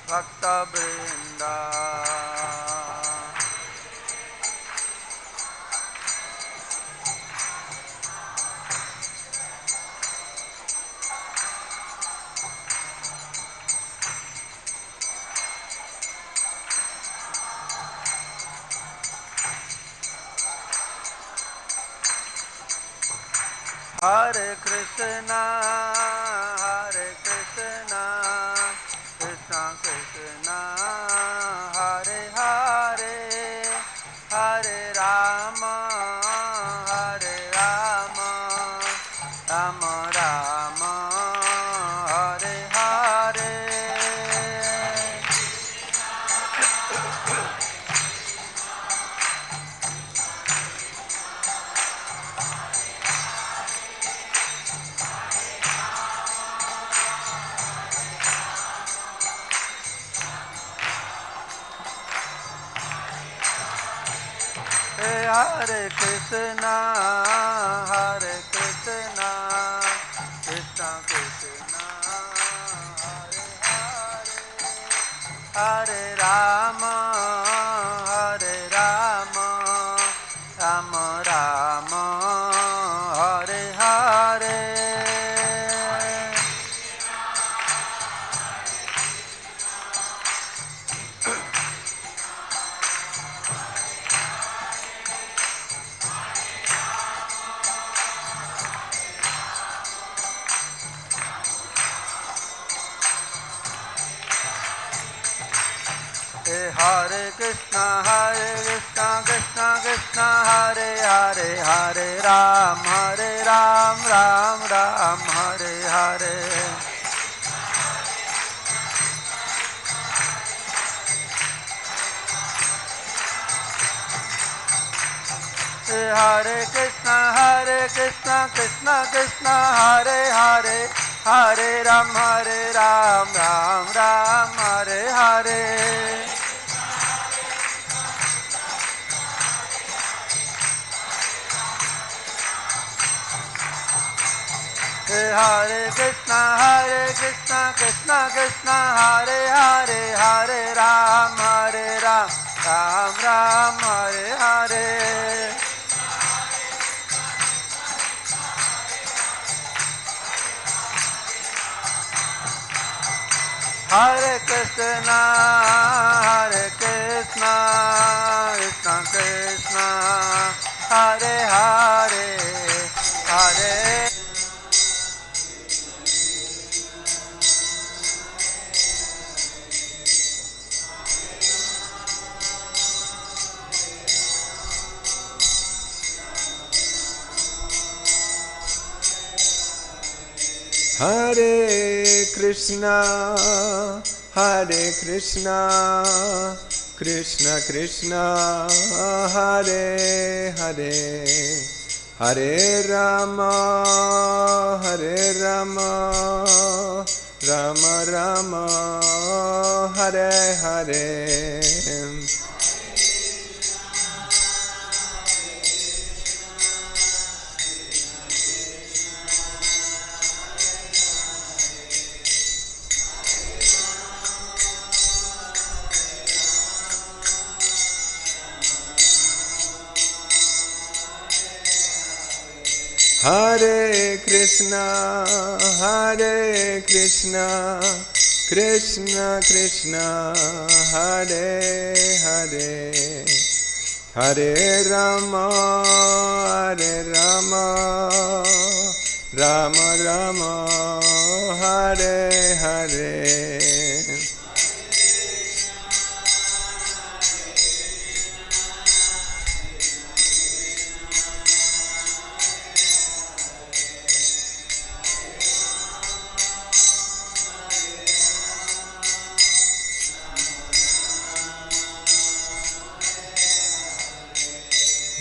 Bhakta Vrinda. Hare Krishna, Krishna Krishna, Hare Hare, Hare Rama, Rama Rama, Hare Hare. Hare Krishna, Krishna Krishna, Hare Hare, Hare Rama, Rama Rama, Hare Hare. Hare Krishna, Krishna Krishna, Hare Hare, Hare Ram, Ram Ram, Hare Hare. Hare Krishna, Krishna Krishna, Hare Hare, Hare Ram, Ram Ram, Hare Hare. Hare Krishna, Krishna Krishna, Hare Hare, Hare Ram, Ram Ram, Hare Hare. Hare Krishna, Krishna Krishna, Hare Hare, Hare. Hare Krishna, Krishna Krishna, Hare Hare, Hare Rama, Rama Rama, Hare Hare. Hare Krishna, Krishna Krishna, Hare Hare, Hare Rama, Rama Rama, Hare Hare.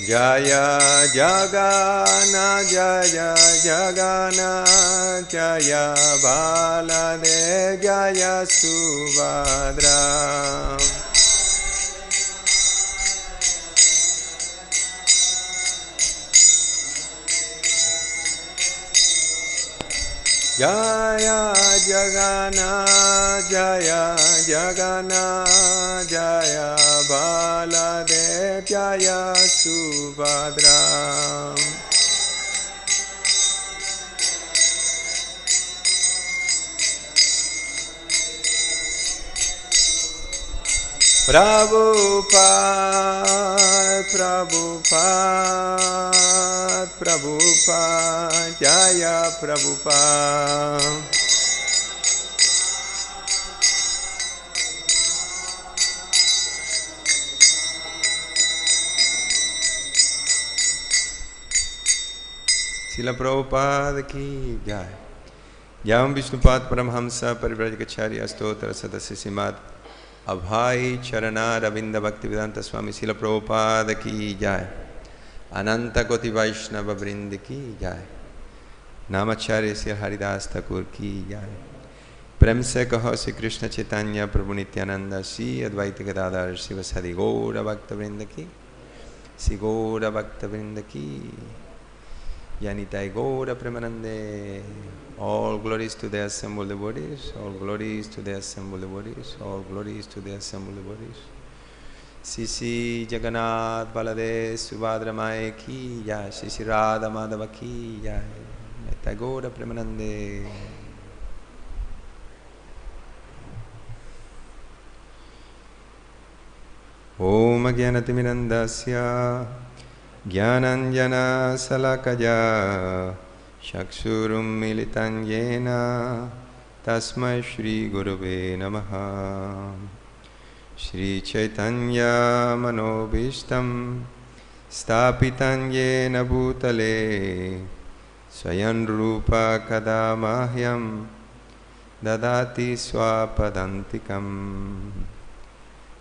Jaya Jagannath, Jaya Jagannath, Jaya Baladev, Jaya Subhadra. Jaya Jagannath, Jaya Jagannath Jaya Baladev Jaya Subhadra. Prabhupada, Prabhupada, Prabhupada, Jaya Prabhupada. Srila Prabhupada ki jai. Jam Vishnupad Paramhamsa Parivrajagacharya Stotra Sadasya Simad Abhai Charana Ravinda Bhaktivedanta Swami Srila Prabhupada ki jai. Ananta Koti Vaishnava Vrind ki jai. Namacharya Sri Haridas Thakur ki jai. Prem se kaho Sri Krishna Chaitanya Prabhu Nityananda Sri Advaita Gadadhar Srivasadi Gaura Bhakta Vrinda ki. Sri Gaura Bhakta Vrinda ki. Yanitai Gaura Premanande. All glories to the assembled devotees, all glories to the assembled devotees, all glories to the assembled devotees. Sisi Jagannath Baladev Subhadra Mai ki jai, Sisi Radha Madhava ki jai, Yanitai Gaura Premanande. Om Jnanatimirandasya Jnananjana Salakaya Shakshurum Militan Yena Tasmai Shri Gurave Namaha. Shri Chaitanya Manobishtam Stapitan Yena Bhutale Swayan Rupa Kadamahyam Dadati Swapadantikam.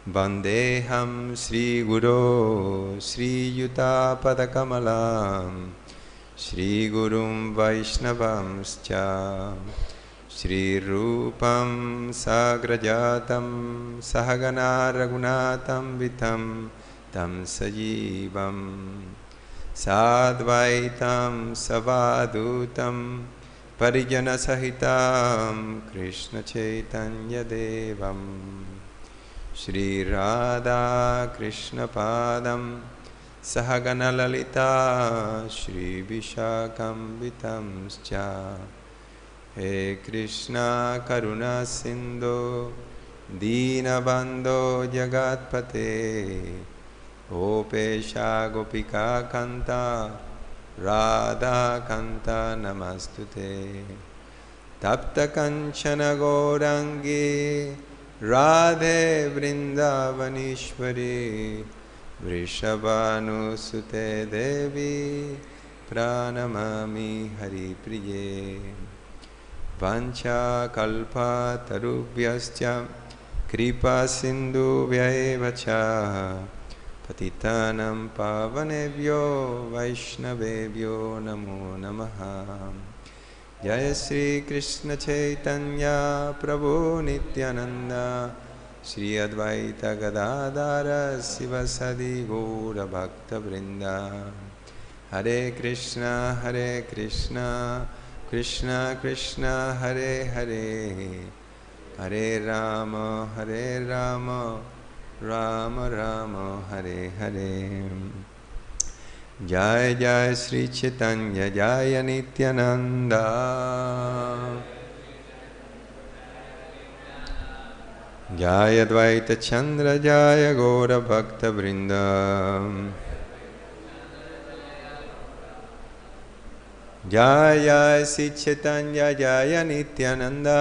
Vandeham Sri Guru Sri Yuta Padakamalam Shri Gurum Vaishnavamscha Shri Rupam Sagrajatam Sahagana Raghunatam Vitam Tam Sajivam Sadvaitam Savadutam Parijana Sahitam Krishna Chaitanya Devam Shri Radha Krishna Padam Sahagana Lalita Shri Vishakam Vitamscha. He Krishna Karuna Sindhu Dinabandho Jagatpate Gopesha Gopika Kanta Radha Kanta Namastute. Tapta Kanchana Gaurangi Radhe Vrindavanishwari Vrishabhanusute Devi Pranamami Hari Priye. Vancha Kalpa Tarubhyascha Kripa Sindhu Vyaevacha Patitanam Pavanebhyo Vaishnavebhyo Namo Namaha. Jaya Sri Krishna Chaitanya Prabhu Nityananda Shri Advaita Gadadhara Sivasadi Gaura Bhakta Vrinda. Hare Krishna Krishna Krishna Hare Hare Hare Rama Rama Rama Hare Hare. Jai Jai Sri Chaitanya Jaya Nityananda Jaya Advaita Chandra Jaya Gaura Bhakta Vrinda. Jaya Jaya Sri Chaitanya Jaya Nityananda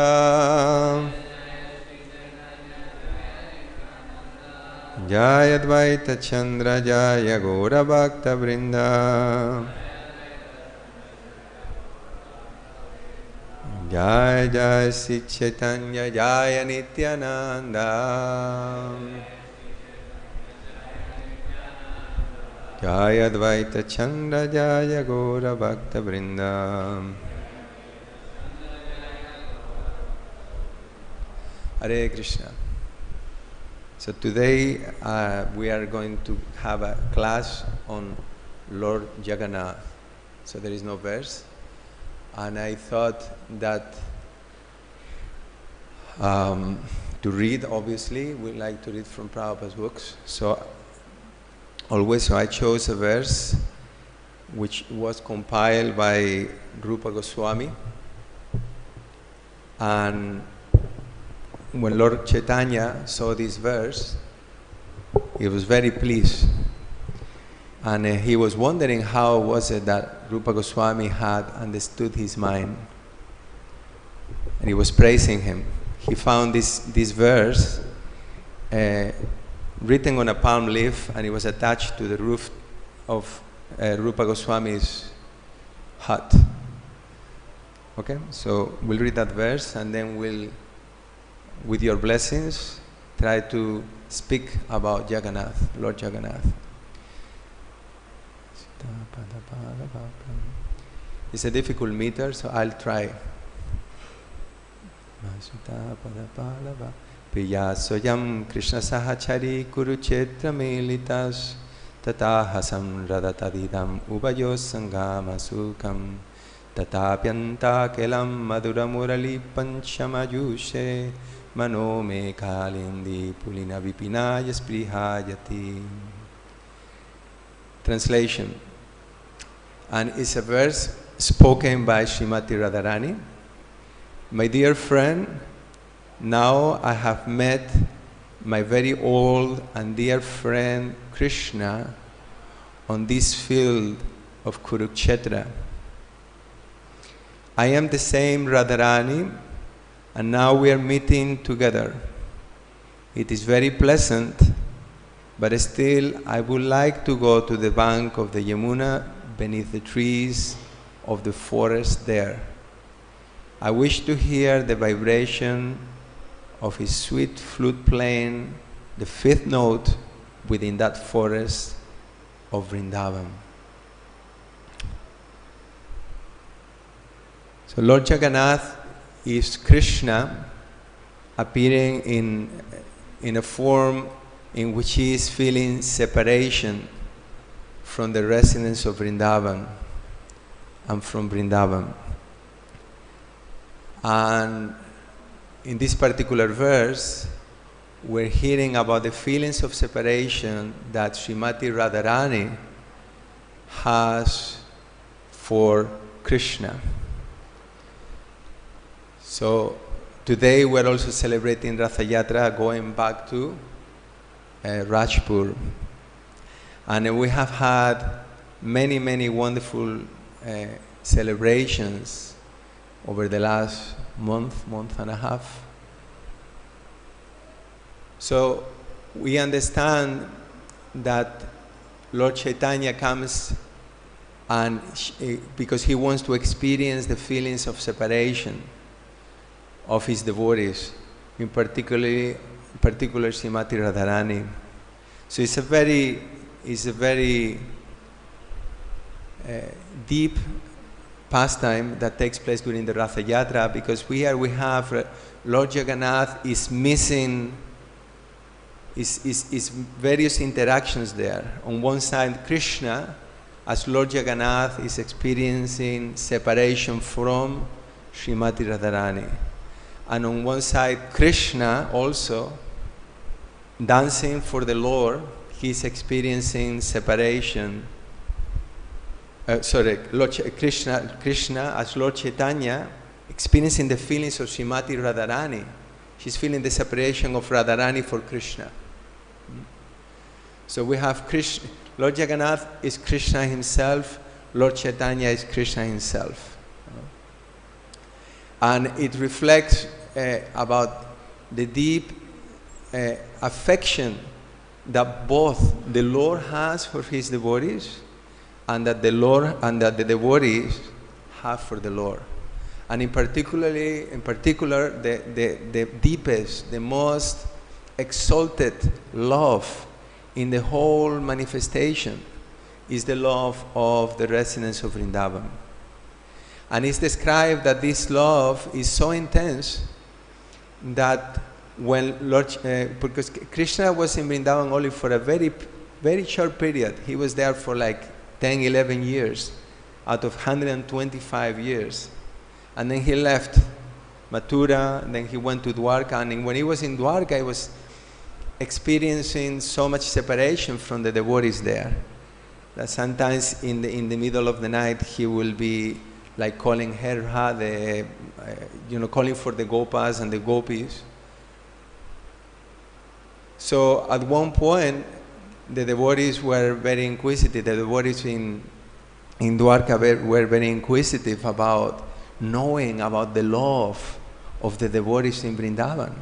Jaya Advaita Chandra Jaya Gaura Bhakta Vrinda. Jaya Jaya Sri Chaitanya Jaya Nityananda Jaya Advaita Chandra Jaya Gaura Bhakta Vrinda. Hare Krishna. So today we are going to have a class on Lord Jagannath. So there is no verse. And I thought that to to read, obviously. We like to read from Prabhupada's books. So I chose a verse which was compiled by Rupa Goswami. And when Lord Chaitanya saw this verse, he was very pleased. And he was wondering how was it that Rupa Goswami had understood his mind. And he was praising him. He found this verse written on a palm leaf, and it was attached to the roof of Rupa Goswami's hut. Okay, so we'll read that verse, and then we'll, with your blessings, try to speak about Jagannath, Lord Jagannath. It's a difficult meter, so I'll try. Piyasoyam Krishna Sahachari Kurukshetra Militas Tatahasam Radatadidam Ubayos Sangama Sukam Tatapyanta Kelam Madura Murali Panchamayushe Mano Me Kalindi Pulina Vipinaya Sprihayati. Translation. And it's a verse spoken by Srimati Radharani. My dear friend, now I have met my very old and dear friend Krishna on this field of Kurukshetra. I am the same Radharani, and now we are meeting together. It is very pleasant, but still I would like to go to the bank of the Yamuna beneath the trees of the forest there. I wish to hear the vibration of his sweet flute playing the fifth note within that forest of Vrindavan. So Lord Jagannath is Krishna appearing in a form in which he is feeling separation from the residents of Vrindavan and from Vrindavan. And in this particular verse, we're hearing about the feelings of separation that Srimati Radharani has for Krishna. So today we're also celebrating Ratha Yatra, going back to Rajpur. And we have had many, many wonderful celebrations over the last month and a half. So we understand that Lord Chaitanya comes and because he wants to experience the feelings of separation of his devotees, in particular Srimati Radharani. So it's a very deep pastime that takes place during the Ratha Yatra, because we have Lord Jagannath is missing is various interactions there. On one side, Krishna, as Lord Jagannath, is experiencing separation from Srimati Radharani. And on one side, Krishna also, dancing for the Lord, he's experiencing separation. Krishna as Lord Chaitanya, experiencing the feelings of Srimati Radharani. She's feeling the separation of Radharani for Krishna. So we have Krishna, Lord Jagannath is Krishna himself, Lord Chaitanya is Krishna himself. And it reflects about the deep affection that both the Lord has for his devotees, and that the devotees have for the Lord. And in particular, the deepest, the most exalted love in the whole manifestation is the love of the residents of Vrindavan. And it's described that this love is so intense that when because Krishna was in Vrindavan only for a very, very short period. He was there for like 10, 11 years out of 125 years. And then he left Mathura, and then he went to Dwarka. And when he was in Dwarka, he was experiencing so much separation from the devotees there that sometimes in the middle of the night he will be like calling Her Radhe, calling for the Gopas and the Gopis. So at one point, the devotees were very inquisitive. The devotees in Dwarka were very inquisitive about knowing about the love of the devotees in Vrindavan.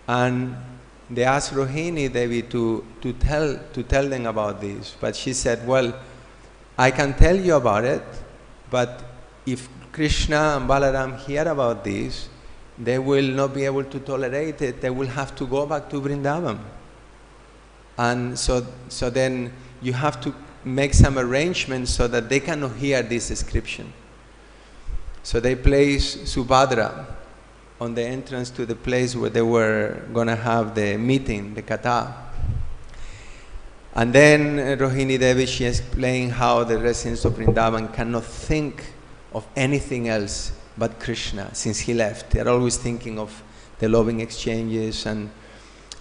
And they asked Rohini Devi to tell them about this. But she said, well, I can tell you about it, but if Krishna and Balaram hear about this, they will not be able to tolerate it. They will have to go back to Vrindavan. And so then you have to make some arrangements so that they cannot hear this description. So they placed Subhadra on the entrance to the place where they were going to have the meeting, the katha. And then Rohini Devi, she explained how the residents of Vrindavan cannot think of anything else but Krishna since he left. They're always thinking of the loving exchanges. And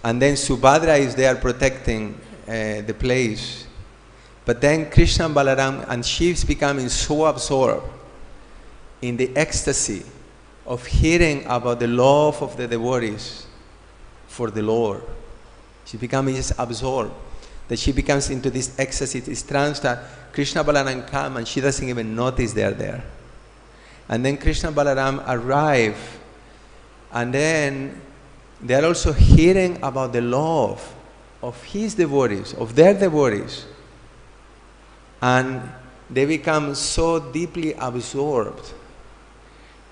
then Subhadra is there protecting the place. But then Krishna and Balaram, and she's becoming so absorbed in the ecstasy of hearing about the love of the devotees for the Lord. She becomes just absorbed, that she becomes into this ecstasy, this trance that Krishna Balaram come and she doesn't even notice they're there. And then Krishna Balaram arrive, and then they're also hearing about the love of his devotees, of their devotees. And they become so deeply absorbed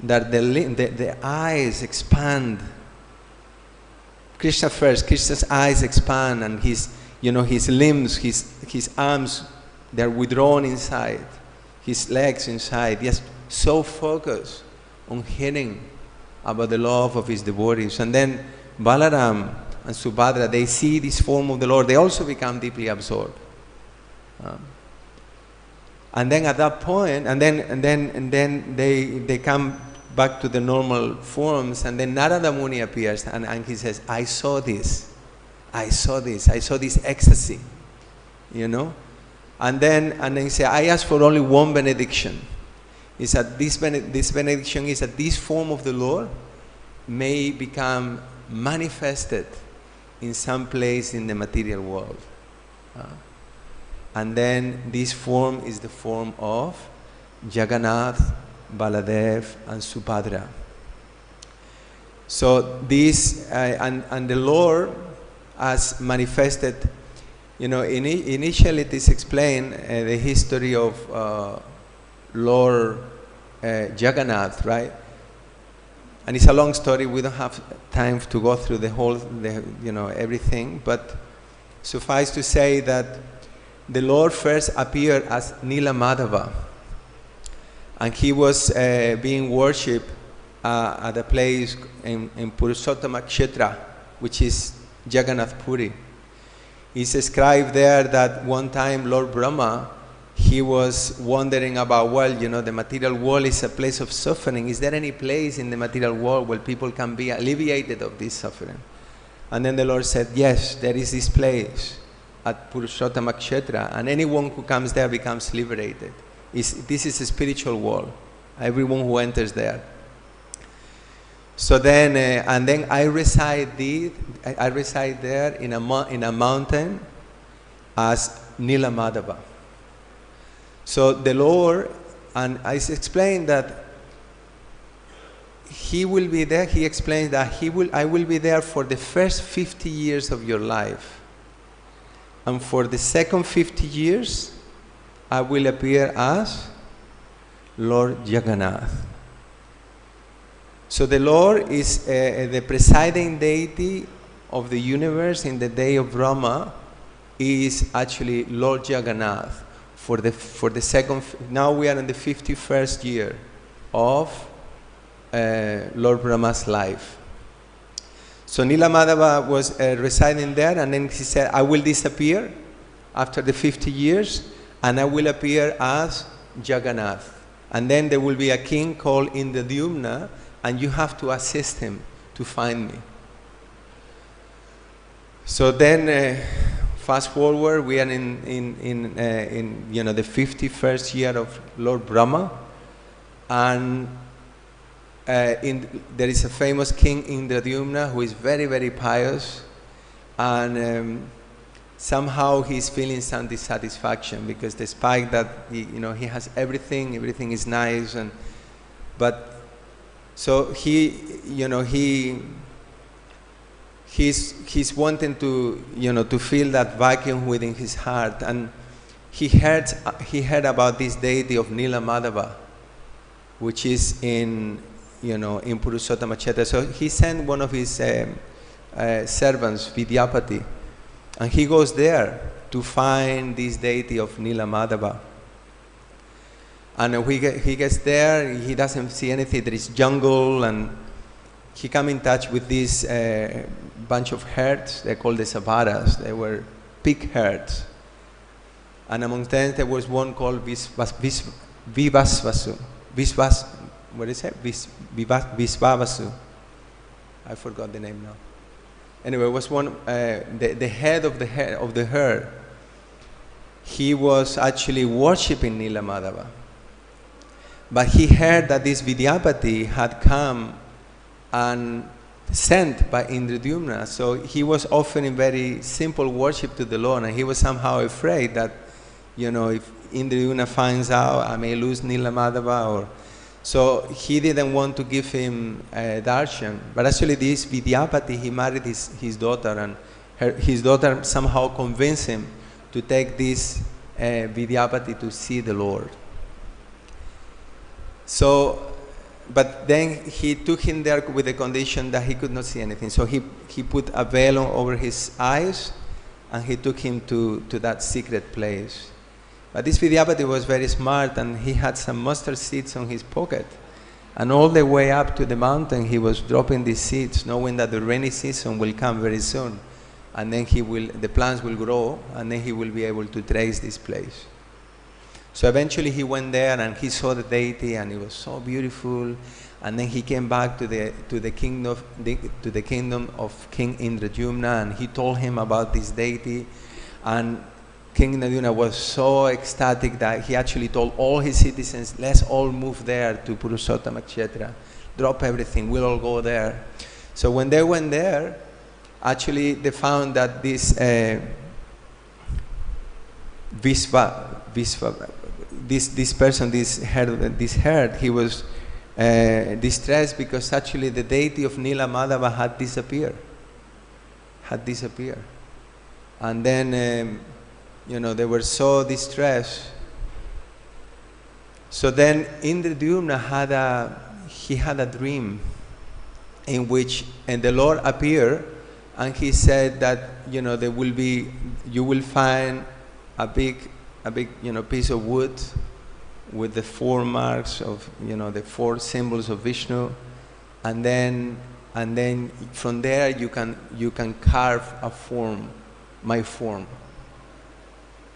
that the eyes expand. Krishna's eyes expand, and his limbs, his arms, they're withdrawn inside, his legs inside, just so focused on hearing about the love of his devotees. And then Balaram and Subhadra, they see this form of the Lord, they also become deeply absorbed. And then at that point, and then they come back to the normal forms, and then Narada Muni appears, and he says, I saw this ecstasy, And then he said, I asked for only one benediction. Is that this benediction is that this form of the Lord may become manifested in some place in the material world. And then this form is the form of Jagannath, Baladev, and Subhadra. So this, and the Lord has manifested, initially it is explained the history of Lord Jagannath, right? And it's a long story. We don't have time to go through the whole, everything. But suffice to say that the Lord first appeared as Nila Madhava, and he was being worshipped at a place in Purushottama Kshetra, which is Jagannath Puri. It's described there that one time Lord Brahma, he was wondering about, the material world is a place of suffering. Is there any place in the material world where people can be alleviated of this suffering? And then the Lord said, yes, there is this place at Purushottama Kshetra, and anyone who comes there becomes liberated. This is a spiritual world. Everyone who enters there. So then, and then I reside there in a mountain as Nila Madhava. So the Lord, and I explained that He will be there. He explains that I will be there for the first 50 years of your life, and for the second 50 years, I will appear as Lord Jagannath. So the Lord is the presiding deity of the universe in the day of Brahma is actually Lord Jagannath. For the second, now we are in the 51st year of Lord Brahma's life. So Nila Madhava was residing there, and then he said, I will disappear after the 50 years, and I will appear as Jagannath. And then there will be a king called Indradyumna, and you have to assist him to find me. So then, fast forward, we are in the 51st year of Lord Brahma, and there is a famous king Indradyumna who is very, very pious, and somehow he's feeling some dissatisfaction because despite that he has everything is nice, but so he's wanting to fill that vacuum within his heart, and he heard about this deity of Nila Madhava, which is in Purushottama Kshetra. So he sent one of his servants, Vidyapati, and he goes there to find this deity of Nila Madhava. And he gets there, he doesn't see anything. There is jungle, and he comes in touch with this bunch of herds. They're called the Savaras. They were pig herds. And among them there was one called Visvavasu. What is it? Visvavasu. I forgot the name now. Anyway, it was one, the head of the herd. He was actually worshipping Nila Madhava. But he heard that this Vidyapati had come and sent by Indradyumna, so he was offering very simple worship to the Lord, and he was somehow afraid that, if Indradyumna finds out, I may lose Nila Madhava, so he didn't want to give him darshan. But actually this Vidyapati, he married his daughter, and his daughter somehow convinced him to take this Vidyapati to see the Lord. So, but then he took him there with the condition that he could not see anything. So he put a veil over his eyes, and he took him to that secret place. But this Vidyapati was very smart, and he had some mustard seeds on his pocket. And all the way up to the mountain, he was dropping these seeds, knowing that the rainy season will come very soon. And then the plants will grow, and then he will be able to trace this place. So eventually he went there, and he saw the deity, and it was so beautiful. And then he came back to the kingdom of King Indradyumna, and he told him about this deity. And King Indradyumna was so ecstatic that he actually told all his citizens, let's all move there to Purushottama Kshetra. Drop everything, we'll all go there. So when they went there, actually they found that this this person, this herd, he was distressed because actually the deity of Nila Madhava had disappeared. And then, they were so distressed. So then Indradyumna had a dream in which, and the Lord appeared, and he said that, you will find a big piece of wood with the 4 marks of, the 4 symbols of Vishnu, and then from there you can carve a form, my form.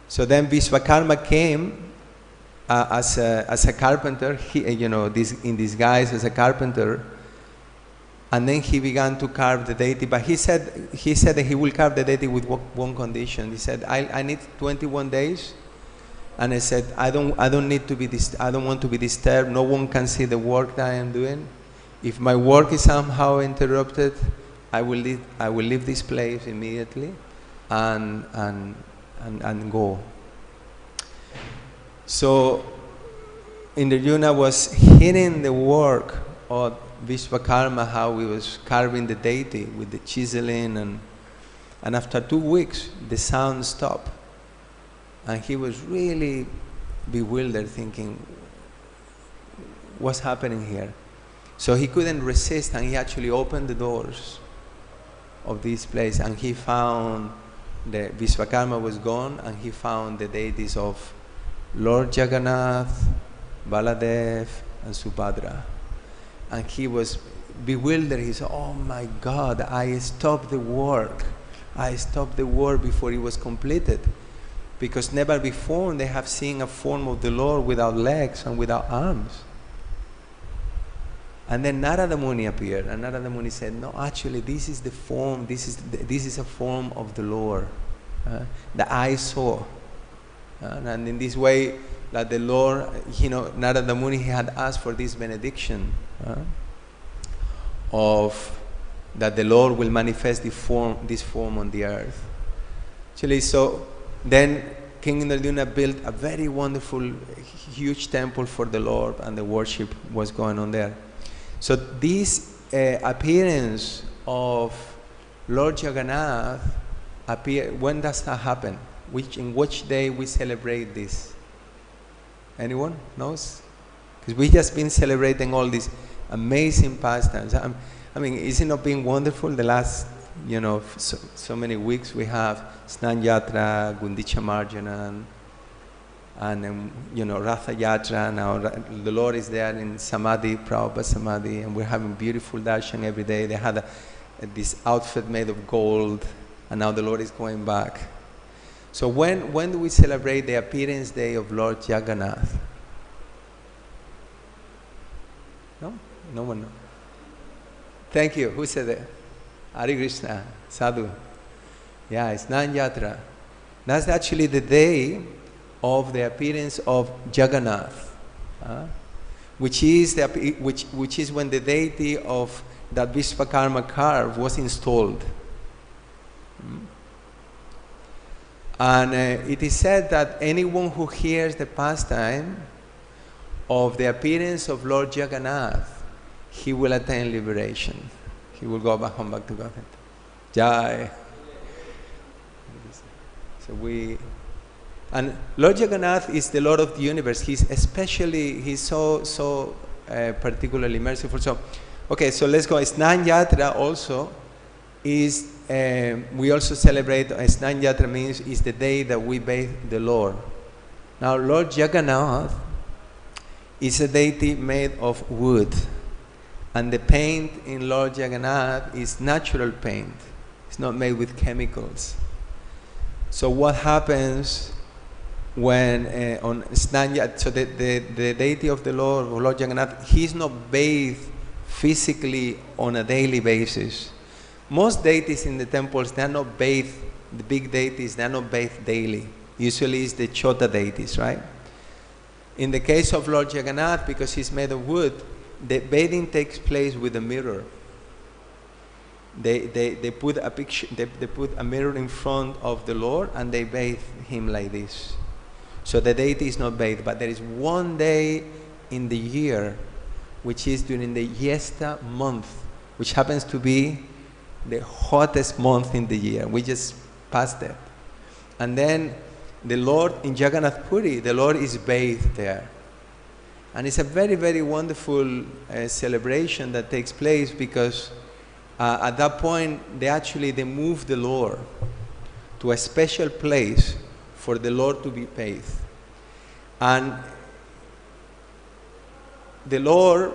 So then Vishvakarma came as a carpenter, in disguise as a carpenter, and then he began to carve the deity. But he said that he will carve the deity with one condition. He said, I need 21 days. And I said, I don't want to be disturbed. No one can see the work that I am doing. If my work is somehow interrupted, I will leave this place immediately and go. So Indradyumna was hearing the work of Vishvakarma, how he was carving the deity with the chiseling, and after 2 weeks the sound stopped. And he was really bewildered, thinking, what's happening here? So he couldn't resist, and he actually opened the doors of this place, and he found the Vishvakarma was gone, and he found the deities of Lord Jagannath, Baladev, and Subhadra. And he was bewildered. He said, oh my God, I stopped the work. I stopped the work before it was completed. Because never before they have seen a form of the Lord without legs and without arms. And then Narada Muni appeared, and Narada Muni said, no, actually this is the form, this is a form of the Lord that I saw. And in this way, that the Lord, Narada Muni, he had asked for this benediction of that the Lord will manifest this form on the earth. Actually, so then King Indradyumna built a very wonderful, huge temple for the Lord, and the worship was going on there. So this appearance of Lord Jagannath when does that happen? In which day we celebrate this? Anyone knows? Because we just been celebrating all these amazing pastimes. I mean, is it not being wonderful? The last, so many weeks we have Snan Yatra, Gundicha Marjana, and Ratha Yatra. Now the Lord is there in Samadhi, Prabhupada Samadhi, and we're having beautiful darshan every day. They had this outfit made of gold, and now the Lord is going back. So when do we celebrate the appearance day of Lord Jagannath? No? No one knows. Thank you. Who said that? Hare Krishna, Sadhu. Yeah, it's Snan Yatra. That's actually the day of the appearance of Jagannath, which is when the deity of that Vishwakarma carve was installed. And it is said that anyone who hears the pastime of the appearance of Lord Jagannath, he will attain liberation. He will go back home, back to Godhead. Jai. And Lord Jagannath is the Lord of the universe. He's so particularly merciful. So, okay, so let's go. Snan Yatra also is, we also celebrate, Snan Yatra means is the day that we bathe the Lord. Now, Lord Jagannath is a deity made of wood. And the paint in Lord Jagannath is natural paint. It's not made with chemicals. So what happens when on Snan Yatra, so the deity of the Lord Jagannath, he's not bathed physically on a daily basis. Most deities in the temples, they are not bathed, the big deities, they are not bathed daily. Usually it's the Chota deities, right? In the case of Lord Jagannath, because he's made of wood, the bathing takes place with a mirror. They put a picture, they put a mirror in front of the Lord, and they bathe him like this. So the deity is not bathed, but there is one day in the year, which is during the Yesta month, which happens to be the hottest month in the year. We just passed that. And then the Lord in Jagannath Puri, the Lord is bathed there. And it's a very, very wonderful celebration that takes place, because at that point they move the Lord to a special place for the Lord to be bathed. And the Lord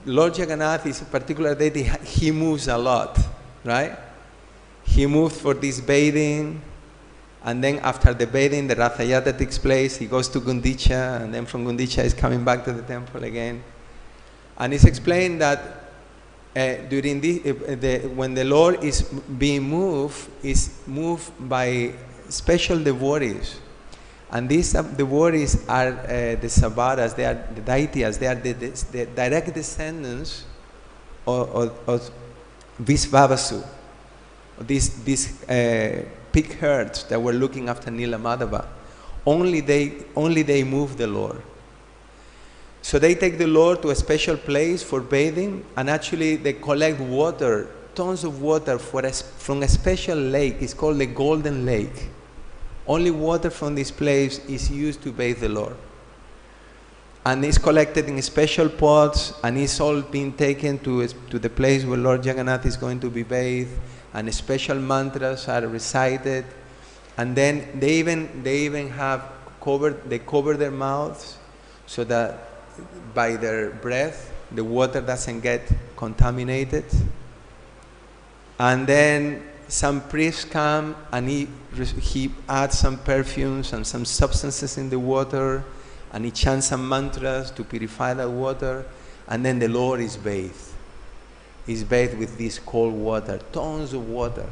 Jagannath is a particular deity. He moves a lot, right? He moved for this bathing. And then after the bathing, the Ratha Yatra takes place. He goes to Gundicha, and then from Gundicha he's coming back to the temple again. And it's explained that during when the Lord is being moved, is moved by special devotees. And these devotees are the Sabaras, they are the Daityas, they are the direct descendants of Visvavasu, these pig herds that were looking after Nila Madhava. Only they move the Lord. So they take the Lord to a special place for bathing, and actually they collect water, tons of water from a special lake. It's called the Golden Lake. Only water from this place is used to bathe the Lord. And it's collected in special pots, and it's all being taken to the place where Lord Jagannath is going to be bathed, and special mantras are recited. And then they even have cover their mouths so that by their breath the water doesn't get contaminated. And then some priests come, and he adds some perfumes and some substances in the water, and he chants some mantras to purify that water. and then the Lord is bathed. He's bathed with this cold water, tons of water.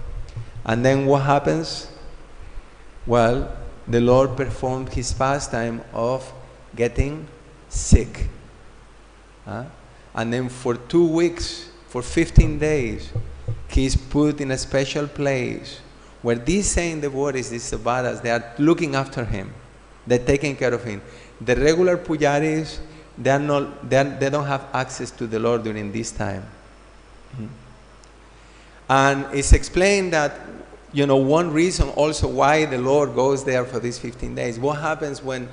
And then what happens? Well, the Lord performed his pastime of getting sick. And then for 2 weeks, for 15 days, he's put in a special place where these saint devotees, these Sabharas, they are looking after him. They're taking care of him. The regular pujaris, they don't have access to the Lord during this time. And it's explained that, one reason also why the Lord goes there for these 15 days. What happens when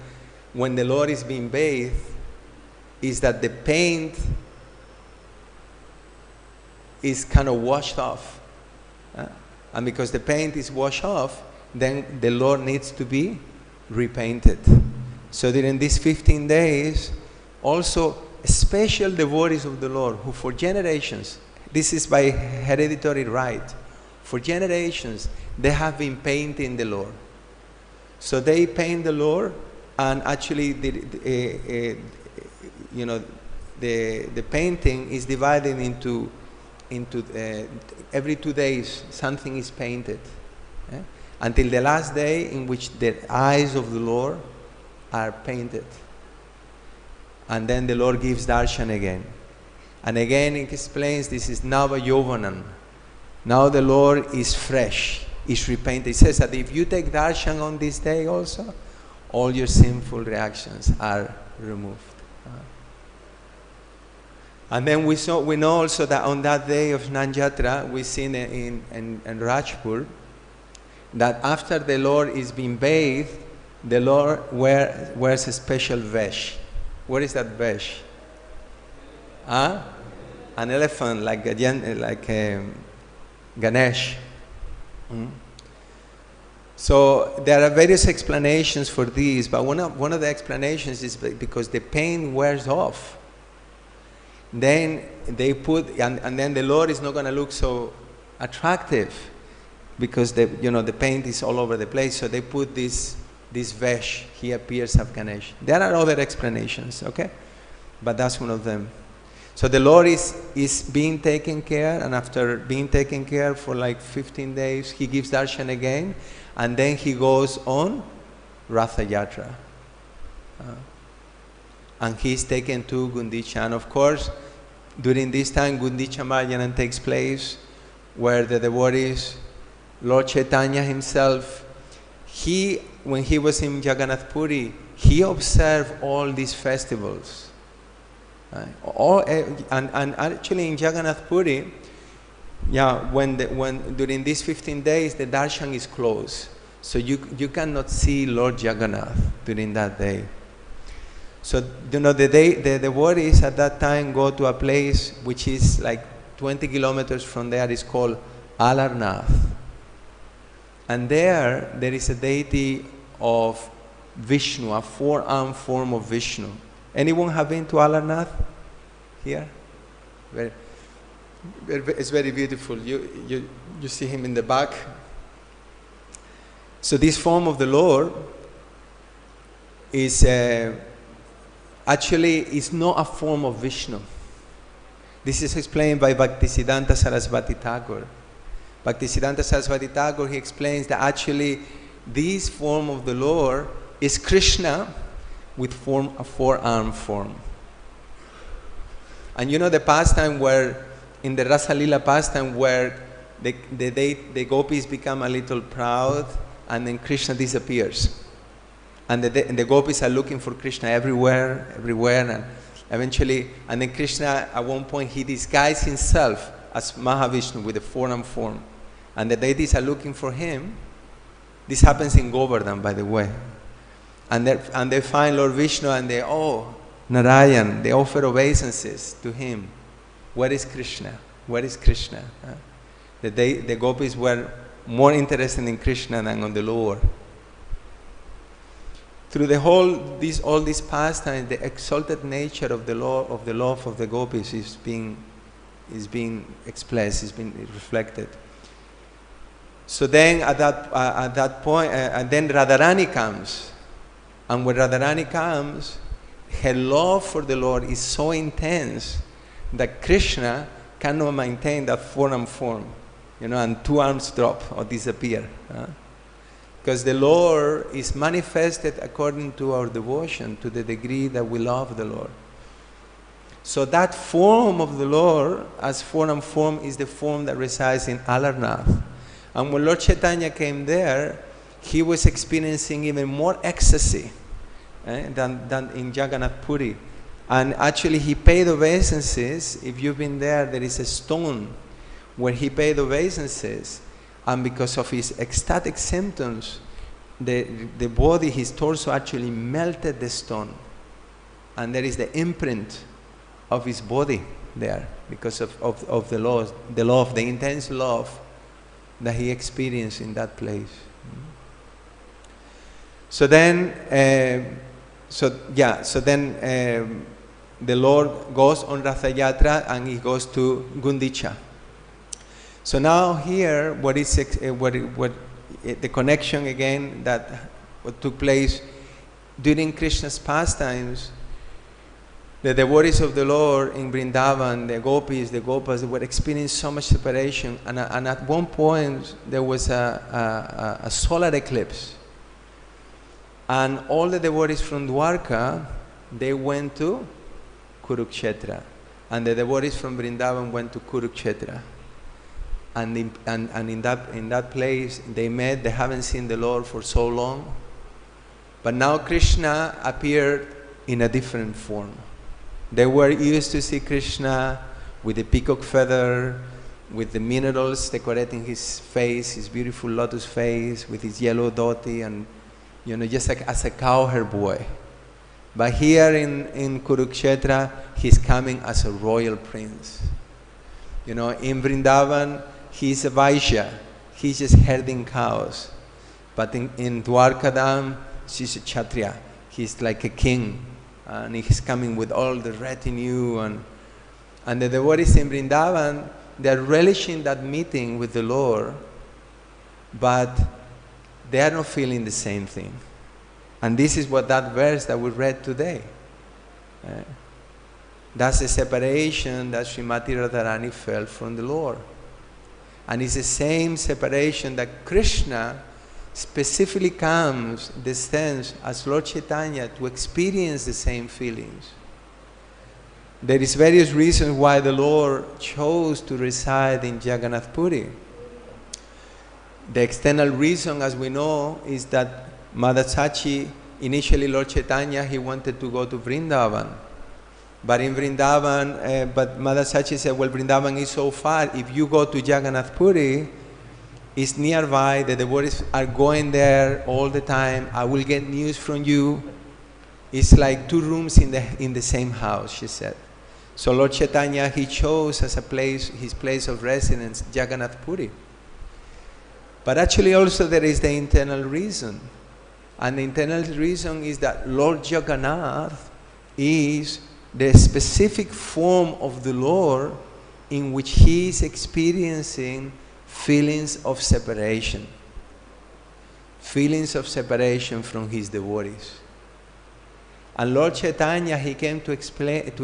the Lord is being bathed is that the paint is kind of washed off. And because the paint is washed off, then the Lord needs to be repainted. So during these 15 days, also special devotees of the Lord who for generations, this is by hereditary right, for generations they have been painting the Lord. So they paint the Lord, and actually the painting is divided into every 2 days something is painted, until the last day in which the eyes of the Lord are painted. And then the Lord gives darshan again. And again it explains this is Nava Yovanam. Now the Lord is fresh, is repainted. It says that if you take darshan on this day also, all your sinful reactions are removed. And then we know also that on that day of Nanjatra, we see in Rajpur, that after the Lord is being bathed, the Lord wears a special vesh. What is that vesh? An elephant, like Ganesh. So there are various explanations for this, but one of the explanations is because the paint wears off. Then they put, and then the Lord is not going to look so attractive because the paint is all over the place. So they put this vesh. He appears as Ganesh. There are other explanations, okay, but that's one of them. So the Lord is being taken care, and after being taken care for like 15 days, he gives darshan again, and then he goes on Ratha Yatra. And he's taken to Gundicha. And of course, during this time, Gundicha Marjanam takes place, where the devotees, Lord Chaitanya himself, when he was in Jagannath Puri, he observed all these festivals. And actually in Jagannath Puri, when during these 15 days, the darshan is closed. So you cannot see Lord Jagannath during that day. So, the devotees at that time go to a place which is like 20 kilometers from there. It's called Alarnath. And there is a deity of Vishnu, a four-armed form of Vishnu. Anyone have been to Alarnath here? It's very beautiful. You see him in the back. So this form of the Lord is actually is not a form of Vishnu. This is explained by Bhaktisiddhanta Saraswati Thakur. Bhaktisiddhanta Saraswati Thakur, he explains that actually this form of the Lord is Krishna with a four-armed form. And the pastime where, in the Rasa Lila pastime, where the gopis become a little proud, and then Krishna disappears. And the gopis are looking for Krishna everywhere, and eventually, and then Krishna, at one point, he disguised himself as Mahavishnu with a four-armed form. And the deities are looking for him. This happens in Govardhan, by the way. And they find Lord Vishnu, and Narayan, they offer obeisances to him. Where is Krishna? Where is Krishna? The gopis were more interested in Krishna than on the Lord. Through all these pastimes, the exalted nature of the love of the gopis is being expressed, is being reflected. So then at that point, and then Radharani comes, and when Radharani comes, her love for the Lord is so intense that Krishna cannot maintain that form, and two arms drop or disappear. Because the Lord is manifested according to our devotion, to the degree that we love the Lord. So that form of the Lord, as form, is the form that resides in Alarnath. And when Lord Chaitanya came there, he was experiencing even more ecstasy than in Jagannath Puri. And actually he paid obeisances. If you've been there, there is a stone where he paid obeisances. And because of his ecstatic symptoms, the body, his torso actually melted the stone. And there is the imprint of his body there because of the love, the intense love that he experienced in that place. So then, the Lord goes on Ratha Yatra and he goes to Gundicha. So now here, the connection again that what took place during Krishna's pastimes, the devotees of the Lord in Vrindavan, the gopis, the gopas, they were experiencing so much separation. And at one point, there was a solar eclipse. And all the devotees from Dwarka, they went to Kurukshetra. And the devotees from Vrindavan went to Kurukshetra. And in that place, they met. They haven't seen the Lord for so long. But now Krishna appeared in a different form. They were used to see Krishna with the peacock feather, with the minerals decorating his face, his beautiful lotus face, with his yellow dhoti, and just like as a cowherd boy. But here in Kurukshetra, he's coming as a royal prince. In Vrindavan, he's a Vaishya. He's just herding cows. But in Dwarkadam, she's a Kshatriya. He's like a king. And he's coming with all the retinue. And the devotees in Vrindavan, they're relishing that meeting with the Lord, but they are not feeling the same thing. And this is what that verse that we read today. That's the separation that Srimati Radharani felt from the Lord. And it's the same separation that Krishna specifically descends as Lord Chaitanya to experience the same feelings. There is various reasons why the Lord chose to reside in Jagannath Puri. The external reason, as we know, is that Madhasachi, initially Lord Chaitanya, he wanted to go to Vrindavan. But in Vrindavan, but Madhasachi said, well, Vrindavan is so far. If you go to Jagannath Puri, it's nearby. The devotees are going there all the time. I will get news from you. It's like two rooms in the same house, she said. So Lord Chaitanya, he chose as his place of residence, Jagannath Puri. But actually also there is the internal reason. And the internal reason is that Lord Jagannath is the specific form of the Lord in which he is experiencing feelings of separation from his devotees. And Lord Chaitanya, he came to experience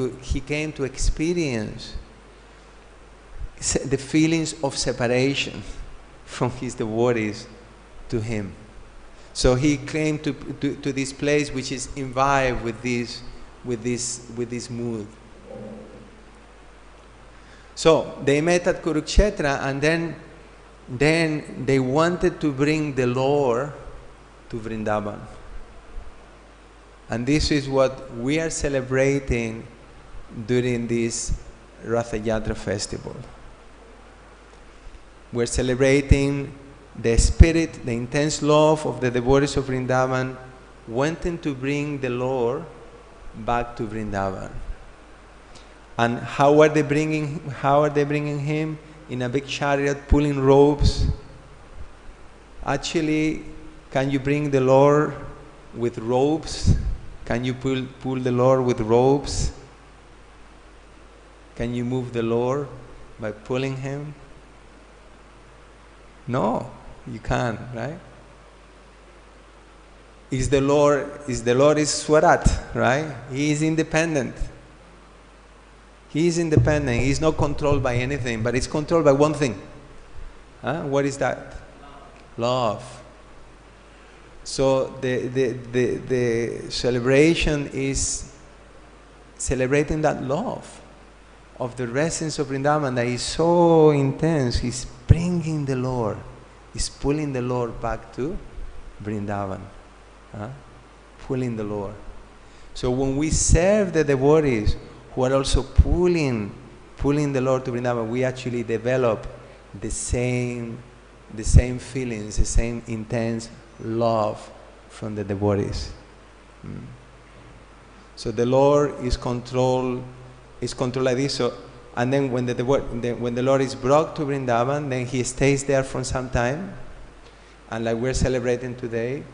the feelings of separation from his devotees to him. So he came to this place which is imbibed with this mood. So they met at Kurukshetra, and then they wanted to bring the Lord to Vrindavan. And this is what we are celebrating during this Ratha Yatra festival. We're celebrating the spirit, the intense love of the devotees of Vrindavan, wanting to bring the Lord back to Vrindavan. And how are they bringing him? In a big chariot, pulling ropes. Actually, can you bring the Lord with ropes? Can you pull the Lord with ropes? Can you move the Lord by pulling him? No, you can't, right? is the Lord is Swarat, right? He is independent. He is independent. He is not controlled by anything, but he's controlled by one thing. What is that? Love. So the celebration is celebrating that love of the residents of Vrindavan that is so intense. He's bringing the Lord. He's pulling the Lord back to Vrindavan. Pulling the Lord. So when we serve the devotees who are also pulling the Lord to Vrindavan, we actually develop the same feelings, the same intense love from the devotees. So the Lord is controlled like this. So, and then when the Lord is brought to Vrindavan, then he stays there for some time, and like we're celebrating today,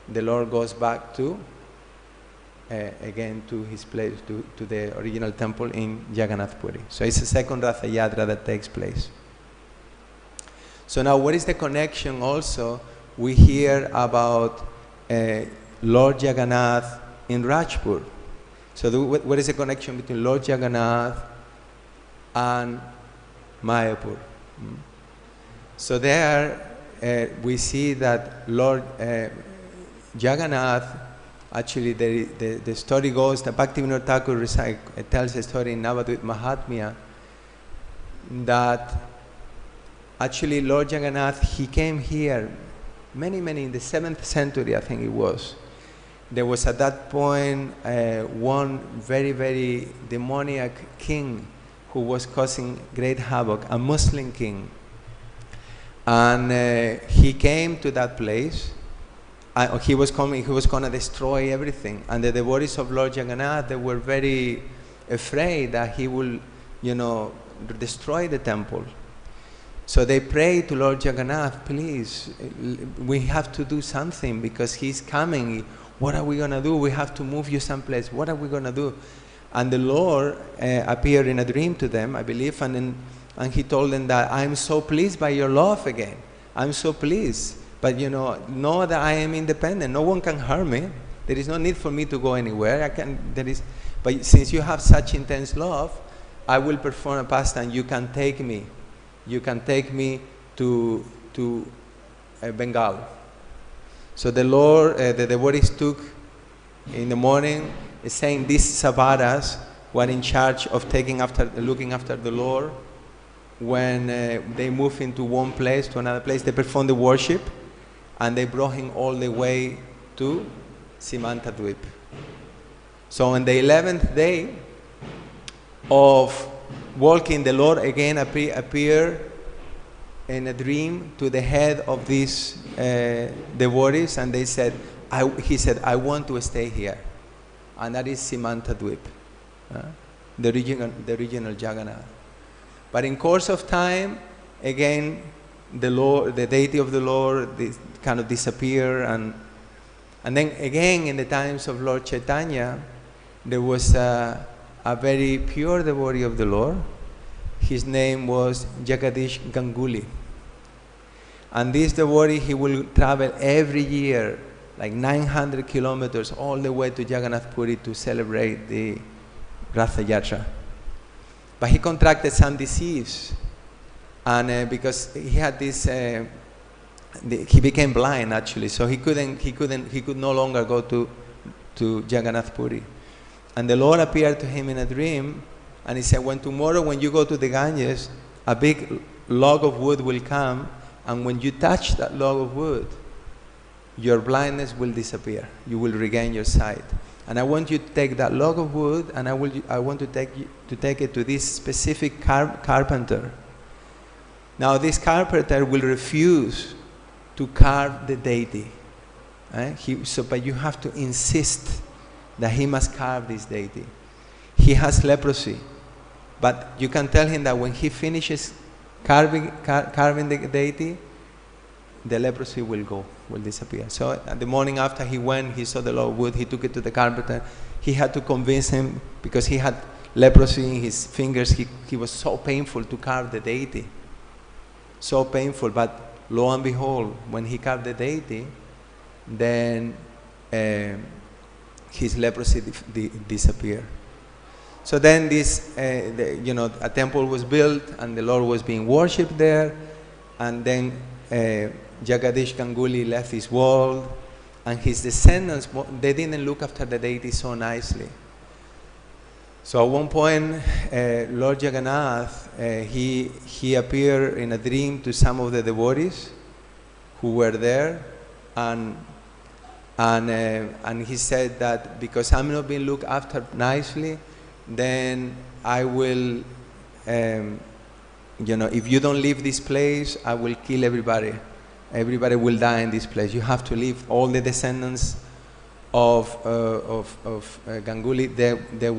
the Lord goes back to again to his place, to the original temple in Jagannath Puri. So it's the second Ratha Yatra that takes place. So now, what is the connection also? We hear about Lord Jagannath in Rajpur. So what is the connection between Lord Jagannath and Mayapur? So there we see that Lord Jagannath, actually the story goes that Bhaktivinoda Thakur tells a story in Navadvip Mahatmya that actually Lord Jagannath, he came here many in the 7th century, I think it was. There was at that point one very demoniac king who was causing great havoc, a Muslim king. And he came to that place. He was going to destroy everything. And the devotees of Lord Jagannath, they were very afraid that he will, destroy the temple. So they prayed to Lord Jagannath, please, we have to do something because he's coming. What are we going to do? We have to move you someplace. What are we going to do? And the Lord appeared in a dream to them, I believe, and he told them that I'm so pleased by your love again. I'm so pleased. But know that I am independent. No one can harm me. There is no need for me to go anywhere. But since you have such intense love, I will perform a pastime. You can take me. You can take me to Bengal. So the Lord, the devotees took in the morning, saying these Savaras were in charge of looking after the Lord. When they moved into one place to another place, they performed the worship, and they brought him all the way to Simantadvip. So on the 11th day of walking, the Lord again appeared in a dream to the head of these devotees, and he said, I want to stay here. And that is Simantadvip, the original Jagannath. But in course of time, again, the deity of the Lord kind of disappeared, and then again in the times of Lord Chaitanya, there was a very pure devotee of the Lord. His name was Jagadish Ganguly. And this devotee, he will travel every year like 900 kilometers all the way to Jagannath Puri to celebrate the Ratha Yatra. But he contracted some disease, and because he had this, he became blind actually, so he could no longer go to Jagannath Puri. And the Lord appeared to him in a dream, and he said, tomorrow when you go to the Ganges, a big log of wood will come, and when you touch that log of wood, your blindness will disappear. You will regain your sight. And I want you to take that log of wood, and I want to take it to this specific carpenter. Now this carpenter will refuse to carve the deity. But you have to insist that he must carve this deity. He has leprosy, but you can tell him that when he finishes carving the deity, the leprosy will disappear. So at the morning after he went, he saw the log of wood, he took it to the carpenter. He had to convince him, because he had leprosy in his fingers, he was so painful to carve the deity. So painful, but lo and behold, when he carved the deity, then his leprosy disappeared. So then a temple was built and the Lord was being worshipped there, and then Jagadish Ganguly left his world, and his descendants, they didn't look after the deity so nicely. So at one point, Lord Jagannath, he appeared in a dream to some of the devotees who were there, and he said that because I'm not being looked after nicely, then I will, if you don't leave this place, I will kill everybody. Everybody will die in this place. You have to leave. All the descendants of Ganguly, they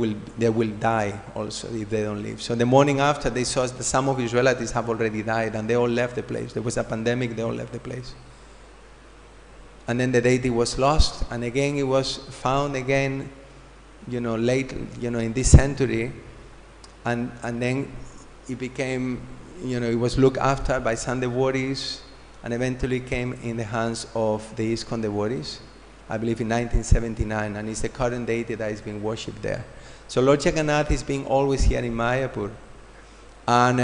will die also if they don't leave. So the morning after, they saw that some of his relatives have already died, and they all left the place. There was a pandemic. They all left the place. And then the deity was lost, and again it was found again, late, in this century, and then it became, it was looked after by some devotees, and eventually came in the hands of the ISKCON devotees, I believe in 1979, and it's the current deity that is being worshipped there. So Lord Jagannath is being always here in Mayapur, and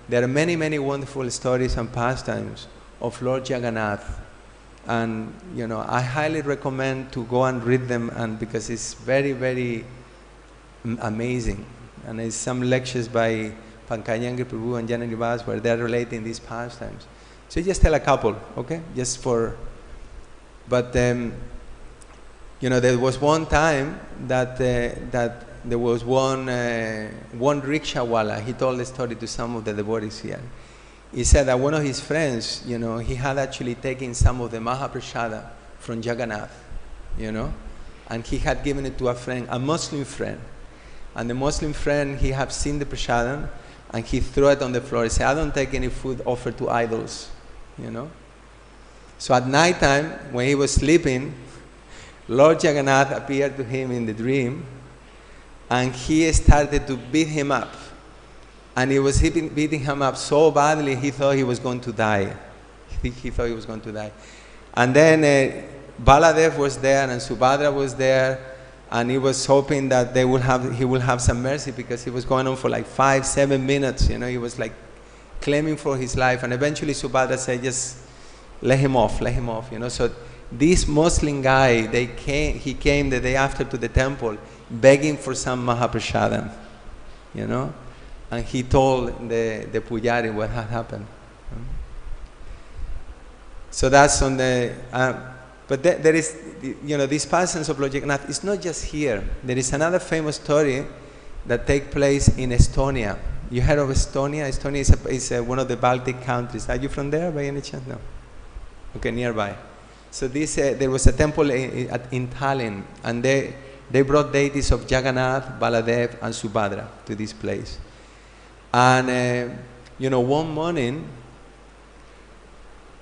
there are many, many wonderful stories and pastimes of Lord Jagannath. And I highly recommend to go and read them, and because it's very, very amazing. And there's some lectures by Pankajangri Prabhu and Janani Vas where they're relating these pastimes. So just tell a couple, okay? Just for, but there was one time that there was one rickshawala. He told the story to some of the devotees here. He said that one of his friends, he had actually taken some of the Mahaprasada from Jagannath, and he had given it to a friend, a Muslim friend. And the Muslim friend, he had seen the prasadam, and he threw it on the floor. He said, I don't take any food offered to idols, So at night time, when he was sleeping, Lord Jagannath appeared to him in the dream, and he started to beat him up. And he was beating him up so badly, he thought he was going to die. He thought he was going to die. And then Baladev was there and Subhadra was there, and he was hoping that he will have some mercy, because he was going on for like 5-7 minutes. He was like claiming for his life. And eventually Subhadra said, just let him off. So this Muslim guy, he came the day after to the temple begging for some Mahaprasadam, And he told the pujari what had happened. So that's on the... but there is, these passions of Lord Jagannath, it's not just here. There is another famous story that takes place in Estonia. You heard of Estonia? Estonia is one of the Baltic countries. Are you from there by any chance? No. Okay, nearby. So there was a temple in Tallinn, and they brought deities of Jagannath, Baladev, and Subhadra to this place. And, one morning,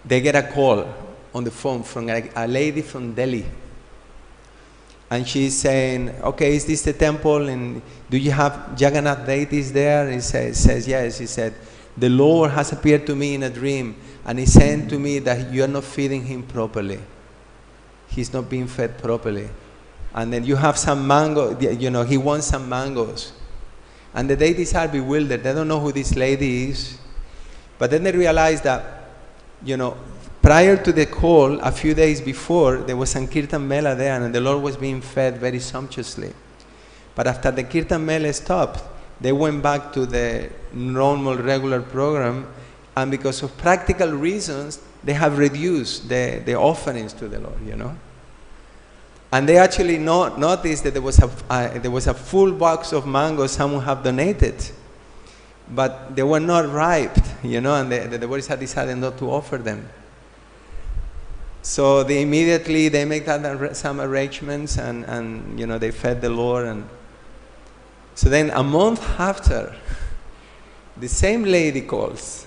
they get a call on the phone from a lady from Delhi. And she's saying, okay, is this the temple? And do you have Jagannath deities there? And he says, yes. He said, the Lord has appeared to me in a dream, and he said to me that you are not feeding him properly. He's not being fed properly. And then you have some mango, he wants some mangoes. And the deities are bewildered. They don't know who this lady is. But then they realize that, prior to the call, a few days before, there was some Kirtan Mela there, and the Lord was being fed very sumptuously. But after the Kirtan Mela stopped, they went back to the normal, regular program, and because of practical reasons, they have reduced the offerings to the Lord, And they actually noticed that there was a full box of mangoes someone had donated, but they were not ripe, and the devotees had decided not to offer them. So they immediately make some arrangements, and they fed the Lord. And so then a month after, the same lady calls,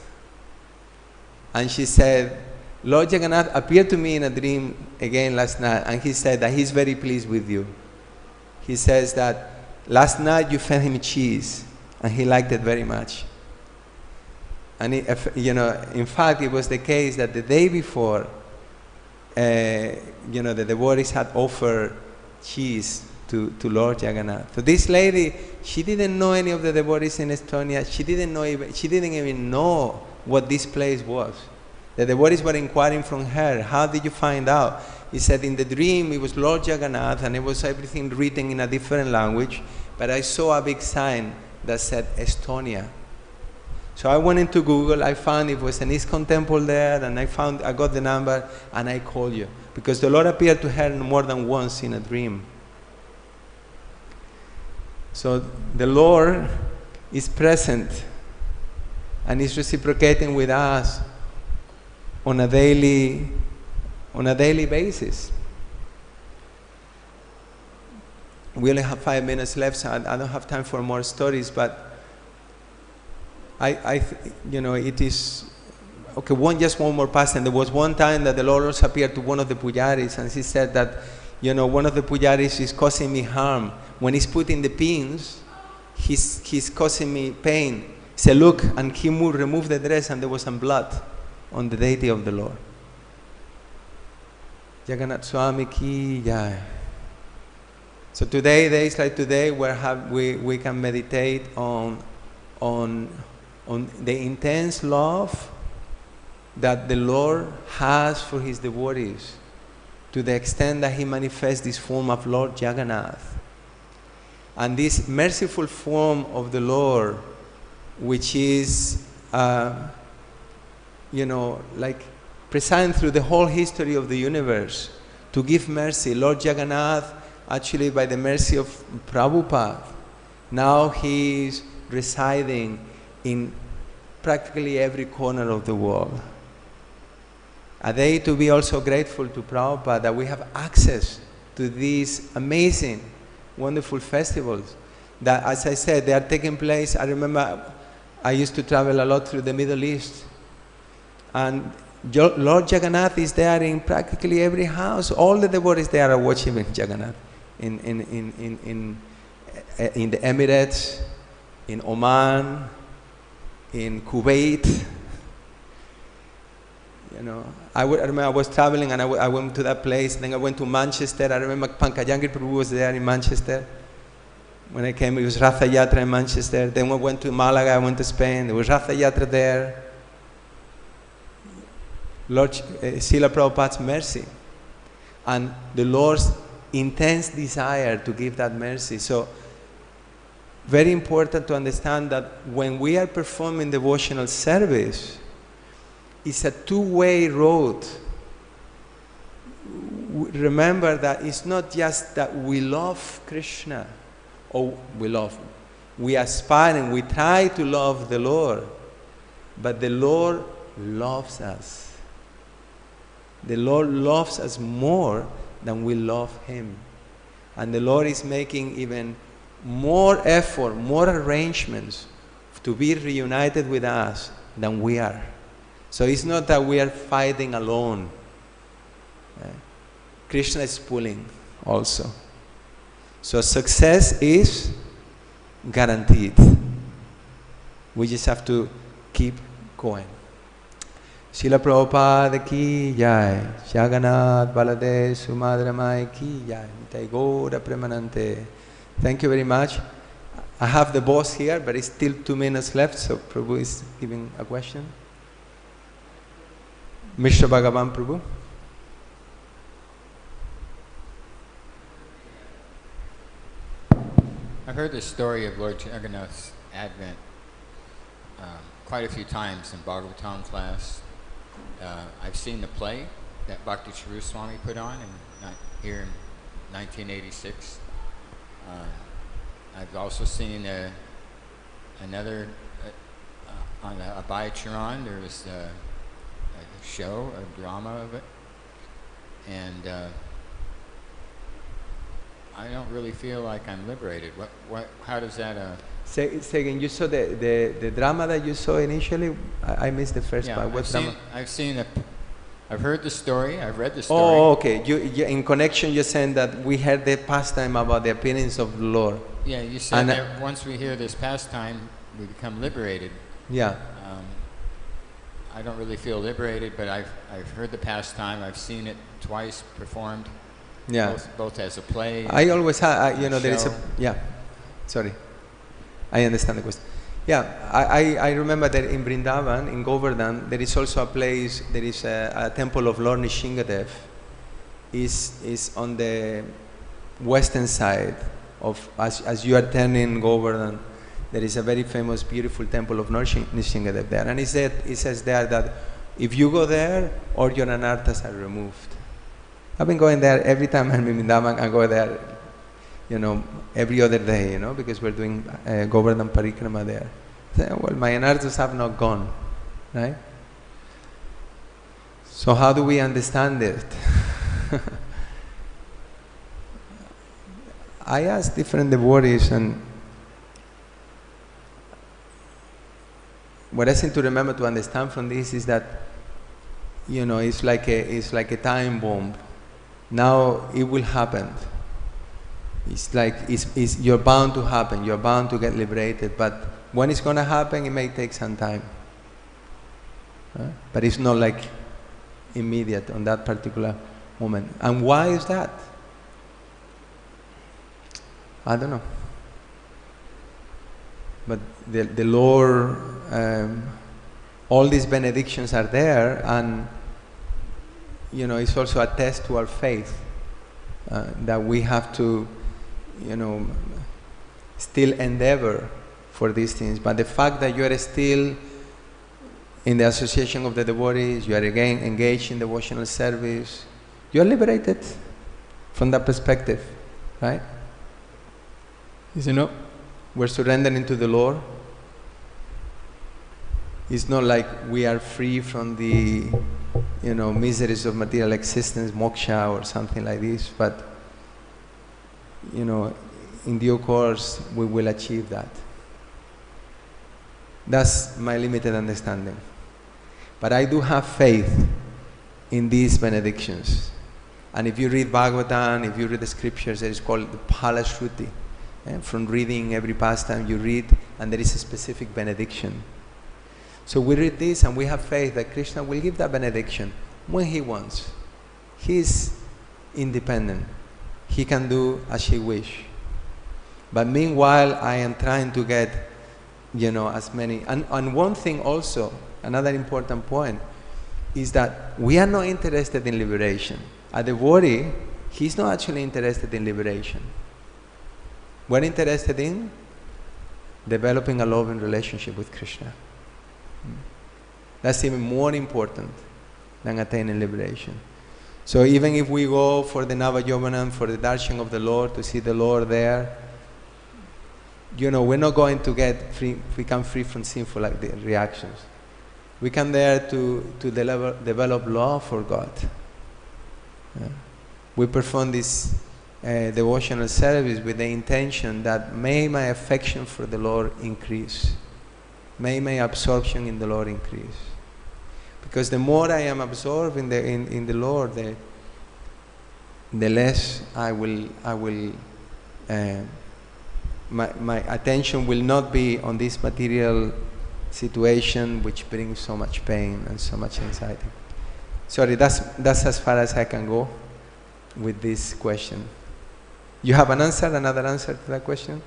and she said, Lord Jagannath appeared to me in a dream again last night, and he said that he's very pleased with you. He says that last night you fed him cheese, and he liked it very much. And in fact, it was the case that the day before, the devotees had offered cheese to Lord Jagannath. So this lady, she didn't know any of the devotees in Estonia. She didn't even know what this place was. The devotees were inquiring from her, how did you find out? He said, in the dream it was Lord Jagannath and it was everything written in a different language, but I saw a big sign that said Estonia. So I went into Google, I found it was an ISKCON temple there, and I got the number, and I called you. Because the Lord appeared to her more than once in a dream. So the Lord is present and is reciprocating with us on a daily basis. We only have 5 minutes left, so I don't have time for more stories, but it is okay. Just one more pass. And there was one time that the Lord also appeared to one of the pujaris, and he said that, one of the pujaris is causing me harm. When he's putting the pins, he's causing me pain. He said, look, and he removed the dress, and there was some blood on the deity of the Lord. Jagannath Swami ki jai. So today, days like today, we can meditate on the intense love that the Lord has for his devotees, to the extent that he manifests this form of Lord Jagannath. And this merciful form of the Lord, which is, like presiding through the whole history of the universe, to give mercy. Lord Jagannath, actually by the mercy of Prabhupada, now he is residing in practically every corner of the world. A day to be also grateful to Prabhupada that we have access to these amazing, wonderful festivals that, as I said, they are taking place. I remember I used to travel a lot through the Middle East, and Lord Jagannath is there in practically every house. All the devotees there are worshiping Jagannath in the Emirates, in Oman, in Kuwait. I remember I was traveling and I went to that place. Then I went to Manchester. I remember Pankajangir Prabhu was there in Manchester. When I came, it was Ratha Yatra in Manchester. Then we went to Malaga. I went to Spain. There was Ratha Yatra there. Lord Srila Prabhupada's mercy and the Lord's intense desire to give that mercy. So very important to understand that when we are performing devotional service, it's a two-way road. Remember that it's not just that we love Krishna, or we aspire and we try to love the Lord, but the Lord loves us. The Lord loves us more than we love Him. And the Lord is making even more effort, more arrangements to be reunited with us than we are. So it's not that we are fighting alone. Krishna is pulling also. So success is guaranteed. We just have to keep going. Srila Prabhupada ki jai, Jagannath Baladev Sumadra Mai ki jai, Nitai Gaura Premanante. Thank you very much. I have the boss here, but it's still 2 minutes left, so Prabhu is giving a question. Mr. Bhagavan Prabhu. I've heard the story of Lord Jagannath's advent quite a few times in Bhagavatam class. I've seen the play that Bhakti Charu Swami put on here in 1986. I've also seen another on Abhay Charan. There was a show, a drama of it, and I don't really feel like I'm liberated. How does that? Say again. You saw the drama that you saw initially. I missed the first part. What drama? I've heard the story. I've read the story. Oh, okay. You in connection, you're saying that we heard the pastime about the appearance of the Lord. Yeah, you said that once we hear this pastime, we become liberated. Yeah. I don't really feel liberated, but I've heard the pastime. I've seen it twice performed, Yeah. both as a play. I always have, there is a, show. yeah, sorry. I understand the question. Yeah, I remember that in Vrindavan, in Govardhan, there is also a place, there is a temple of Lord Nishingadev. Is on the western side of, as you are turning Govardhan, there is a very famous, beautiful temple of Nishingadev there. And it says there that if you go there, all your anarthas are removed. I've been going there every time I'm in Vrindavan. I go there, every other day, because we're doing Govardhan Parikrama there. So, well, my anarthas have not gone, right? So how do we understand it? I asked different devotees, and what I seem to remember to understand from this is that, it's like a time bomb. Now it will happen. It's like you're bound to happen. You're bound to get liberated. But when it's going to happen, it may take some time. But it's not like immediate on that particular moment. And why is that? I don't know. But the Lord, all these benedictions are there, and it's also a test to our faith that we have to, still endeavor for these things. But the fact that you are still in the association of the devotees, you are again engaged in devotional service, you are liberated from that perspective, right? We're surrendering to the Lord. It's not like we are free from the, miseries of material existence, moksha or something like this, but, in due course we will achieve that. That's my limited understanding. But I do have faith in these benedictions. And if you read Bhagavatam, if you read the scriptures, it is called the Phalashruti. From reading every pastime you read, and there is a specific benediction. So we read this and we have faith that Krishna will give that benediction when He wants. He is independent. He can do as He wishes. But meanwhile, I am trying to get, as many. And one thing also, another important point, is that we are not interested in liberation. A devotee, he's not actually interested in liberation. We're interested in developing a loving relationship with Krishna. That's even more important than attaining liberation. So even if we go for the Navayovanam, for the darshan of the Lord, to see the Lord there, we're not going to become free from sinful reactions. We come there to develop love for God. We perform this devotional service with the intention that may my affection for the Lord increase. May my absorption in the Lord increase. Because the more I am absorbed in the Lord, the less my attention will not be on this material situation which brings so much pain and so much anxiety. Sorry, that's as far as I can go with this question. You have another answer to that question?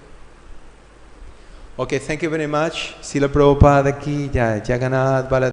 Okay, thank you very much. Srila Prabhupada ki jai. Jagannath Lila.